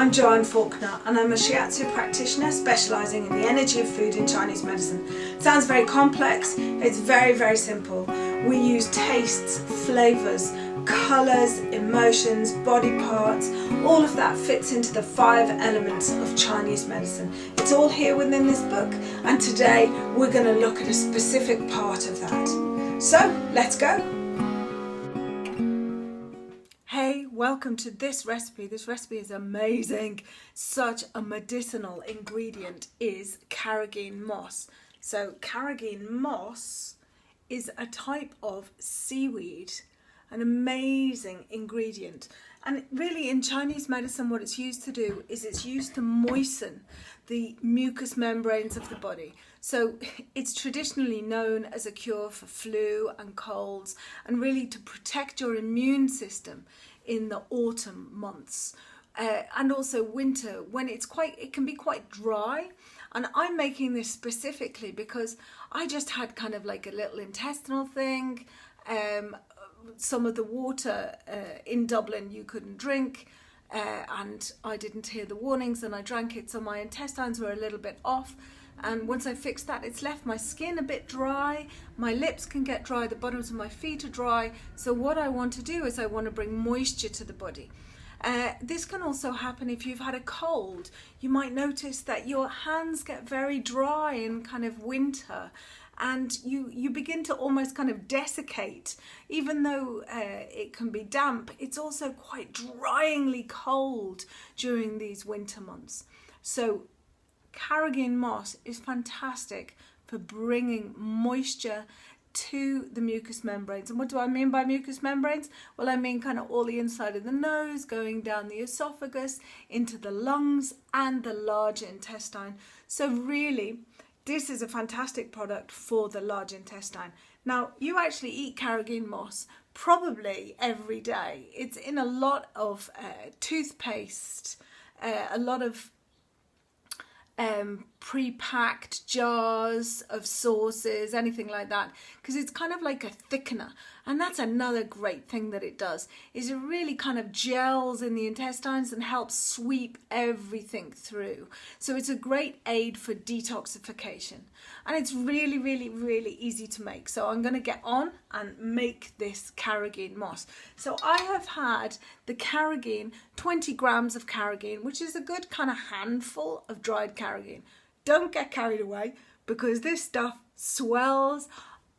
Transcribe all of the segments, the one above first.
I'm Joanne Faulkner and I'm a shiatsu practitioner specialising in the energy of food in Chinese medicine. Sounds very complex, it's very, very simple. We use tastes, flavours, colours, emotions, body parts, all of that fits into the 5 elements of Chinese medicine. It's all here within this book, and today we're going to look at a specific part of that. So let's go! Hey, welcome to this recipe. This recipe is amazing. Such a medicinal ingredient is Carageen moss. So Carageen moss is a type of seaweed, an amazing ingredient. And really in Chinese medicine what it's used to do is it's used to moisten the mucous membranes of the body. So it's traditionally known as a cure for flu and colds, and really to protect your immune system in the autumn months and also winter when it can be quite dry. And I'm making this specifically because I just had kind of like a little intestinal thing. Some of the water in Dublin you couldn't drink, and I didn't hear the warnings and I drank it, so my intestines were a little bit off. And once I fixed that, it's left my skin a bit dry, my lips can get dry, the bottoms of my feet are dry. So what I want to do is I want to bring moisture to the body. This can also happen if you've had a cold. You might notice that your hands get very dry in kind of winter, and you begin to almost kind of desiccate. Even though it can be damp, it's also quite dryingly cold during these winter months. So Carageen moss is fantastic for bringing moisture to the mucous membranes. And what do I mean by mucous membranes? Well, I mean kind of all the inside of the nose, going down the esophagus, into the lungs and the large intestine. So really, this is a fantastic product for the large intestine. Now, you actually eat Carageen moss probably every day. It's in a lot of toothpaste, a lot of pre-packed jars of sauces, anything like that, because it's kind of like a thickener. And that's another great thing that it does, is it really kind of gels in the intestines and helps sweep everything through. So it's a great aid for detoxification, and it's really, really, really easy to make. So I'm going to get on and make this Carageen moss. So I have had the carrageen, 20 grams of carrageen, which is a good kind of handful of dried carrageen. Don't get carried away, because this stuff swells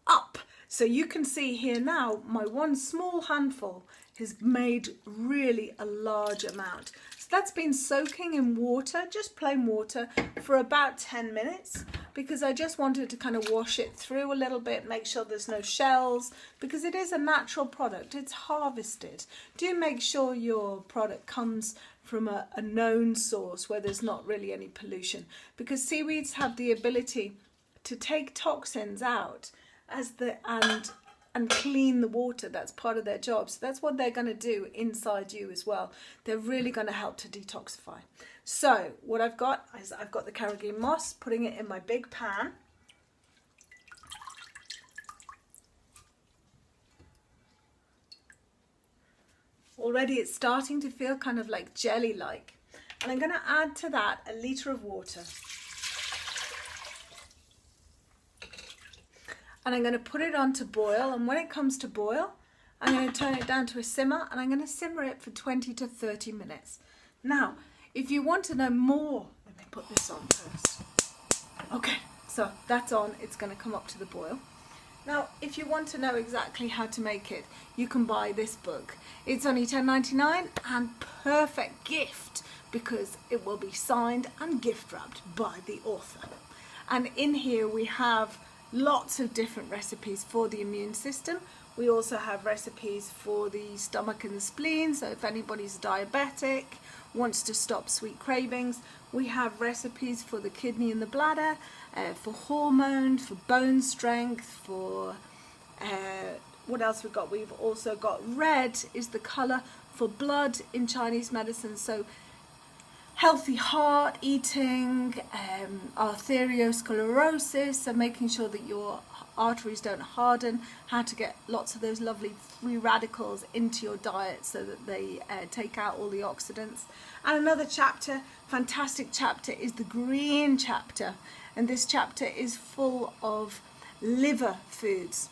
up. So you can see here now, my one small handful has made really a large amount. So that's been soaking in water, just plain water, for about 10 minutes, because I just wanted to kind of wash it through a little bit, make sure there's no shells, because it is a natural product, it's harvested. Do make sure your product comes from a known source where there's not really any pollution, because seaweeds have the ability to take toxins out and clean the water. That's part of their job. So that's what they're going to do inside you as well. They're really going to help to detoxify. So what I've got is I've got the Carageen moss, putting it in my big pan. Already it's starting to feel kind of like jelly-like. And I'm going to add to that a litre of water. And I'm going to put it on to boil, and when it comes to boil, I'm going to turn it down to a simmer, and I'm going to simmer it for 20 to 30 minutes. Now, if you want to know more, let me put this on first. Okay, so that's on, it's going to come up to the boil. Now, if you want to know exactly how to make it, you can buy this book. It's only $10.99 and perfect gift, because it will be signed and gift wrapped by the author. And in here we have lots of different recipes for the immune system. We also have recipes for the stomach and the spleen, so if anybody's diabetic, wants to stop sweet cravings. We have recipes for the kidney and the bladder, for hormones, for bone strength, for what else we've got? We've also got red is the colour for blood in Chinese medicine, so healthy heart, eating, arteriosclerosis, so making sure that your arteries don't harden, how to get lots of those lovely free radicals into your diet so that they take out all the oxidants. And another chapter, fantastic chapter, is the green chapter, and this chapter is full of liver foods.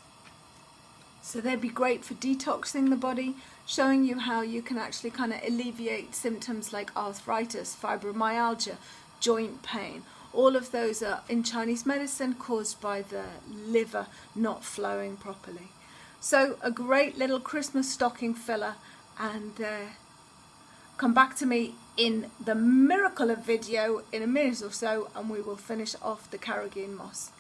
So they'd be great for detoxing the body, showing you how you can actually kind of alleviate symptoms like arthritis, fibromyalgia, joint pain. All of those are in Chinese medicine caused by the liver not flowing properly. So a great little Christmas stocking filler, and come back to me in the miracle of video in a minute or so, and we will finish off the Carageen Moss.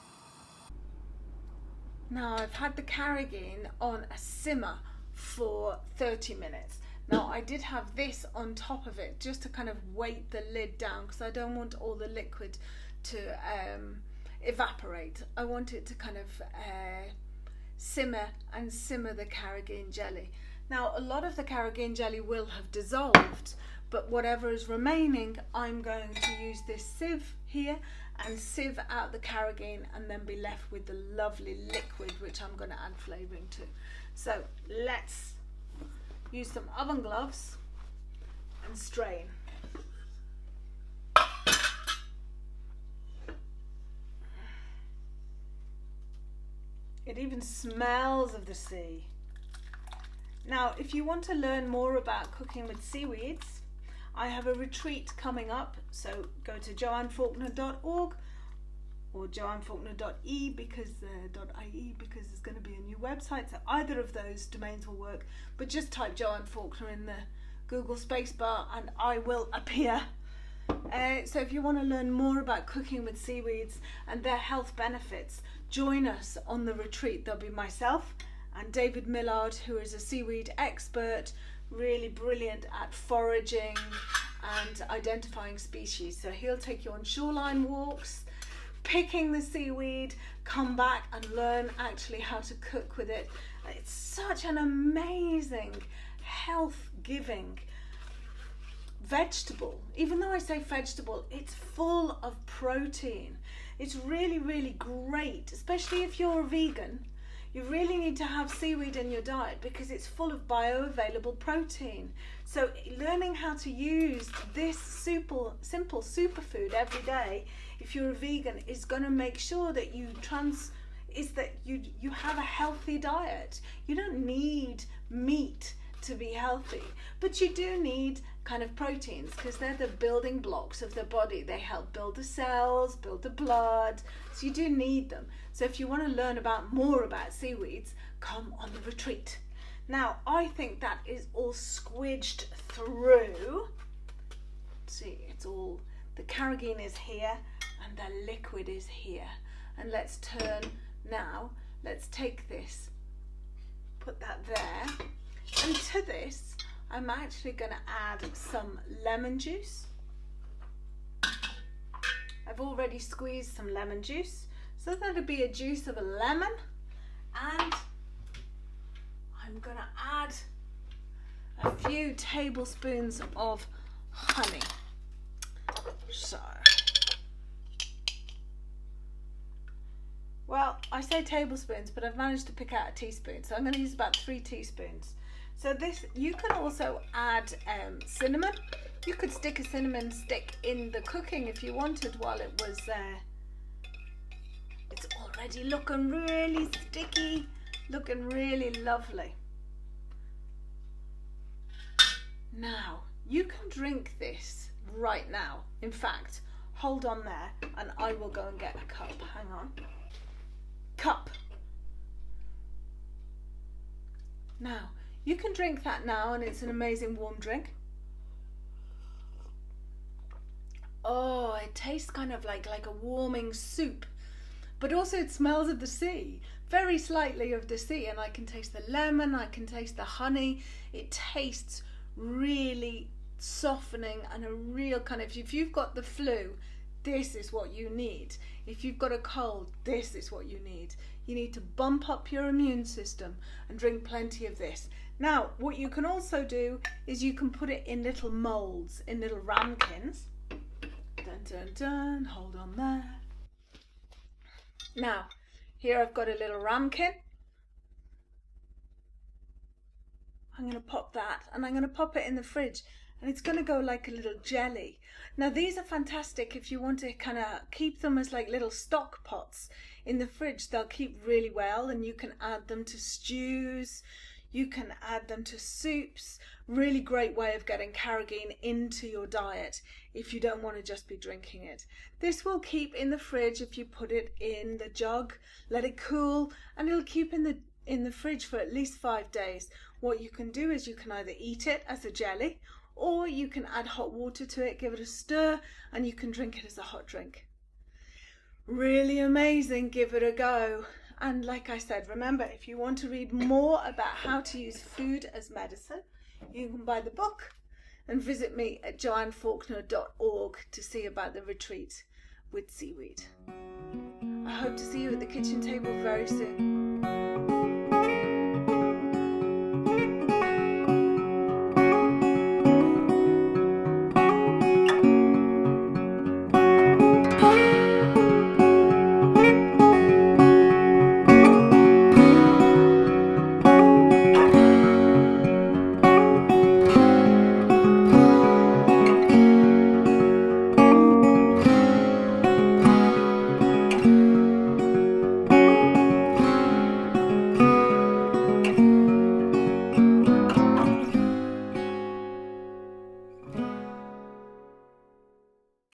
Now I've had the carrageen on a simmer for 30 minutes. Now I did have this on top of it just to kind of weight the lid down, because I don't want all the liquid to evaporate. I want it to kind of simmer the carrageen jelly. Now a lot of the carrageen jelly will have dissolved, but whatever is remaining, I'm going to use this sieve here and sieve out the carrageen, and then be left with the lovely liquid which I'm going to add flavouring to. So let's use some oven gloves and strain. It even smells of the sea. Now, if you want to learn more about cooking with seaweeds, I have a retreat coming up, so go to joannefaulkner.org or joannefaulkner.ie because there's going to be a new website, so either of those domains will work, but just type Joanne Faulkner in the Google spacebar and I will appear. So if you want to learn more about cooking with seaweeds and their health benefits, join us on the retreat. There'll be myself and David Millard, who is a seaweed expert, really brilliant at foraging and identifying species. So he'll take you on shoreline walks, picking the seaweed, come back and learn actually how to cook with it. It's such an amazing, health-giving vegetable. Even though I say vegetable, it's full of protein. It's really, really great, especially if you're a vegan. You really need to have seaweed in your diet because it's full of bioavailable protein. So learning how to use this simple superfood every day, if you're a vegan, is going to make sure that you have a healthy diet. You don't need meat to be healthy, but you do need kind of proteins because they're the building blocks of the body. They help build the cells, build the blood, so you do need them. So if you want to learn more about seaweeds, come on the retreat. Now I think that is all squidged through. See, it's all, the carrageen is here and the liquid is here, and let's turn now. Let's take this, put that there, and to this I'm actually going to add some lemon juice. I've already squeezed some lemon juice, so that'll be a juice of a lemon, and I'm going to add a few tablespoons of honey. So, well, I say tablespoons, but I've managed to pick out a teaspoon, so I'm going to use about 3 teaspoons. So this, you can also add cinnamon. You could stick a cinnamon stick in the cooking if you wanted while it was there. It's already looking really sticky, looking really lovely. Now, you can drink this right now. In fact, hold on there and I will go and get a cup. Hang on. Cup. Now, you can drink that now and it's an amazing warm drink. Oh, it tastes kind of like a warming soup, but also it smells of the sea, very slightly of the sea, and I can taste the lemon, I can taste the honey. It tastes really softening and a real kind of, if you've got the flu, this is what you need. If you've got a cold, this is what you need. You need to bump up your immune system and drink plenty of this. Now, what you can also do is you can put it in little molds, in little ramekins. Dun, dun, dun, hold on there. Now, Here I've got a little ramekin. I'm going to pop that, and I'm going to pop it in the fridge, and it's going to go like a little jelly. Now these are fantastic if you want to kind of keep them as like little stock pots in the fridge. They'll keep really well, and you can add them to stews, you can add them to soups. Really great way of getting carrageen into your diet if you don't want to just be drinking it. This will keep in the fridge if you put it in the jug, let it cool, and it'll keep in the fridge for at least 5 days. What you can do is you can either eat it as a jelly, or you can add hot water to it, give it a stir, and you can drink it as a hot drink. Really amazing, give it a go. And like I said, remember, if you want to read more about how to use food as medicine, you can buy the book and visit me at joannefaulkner.org to see about the retreat with seaweed. I hope to see you at the kitchen table very soon.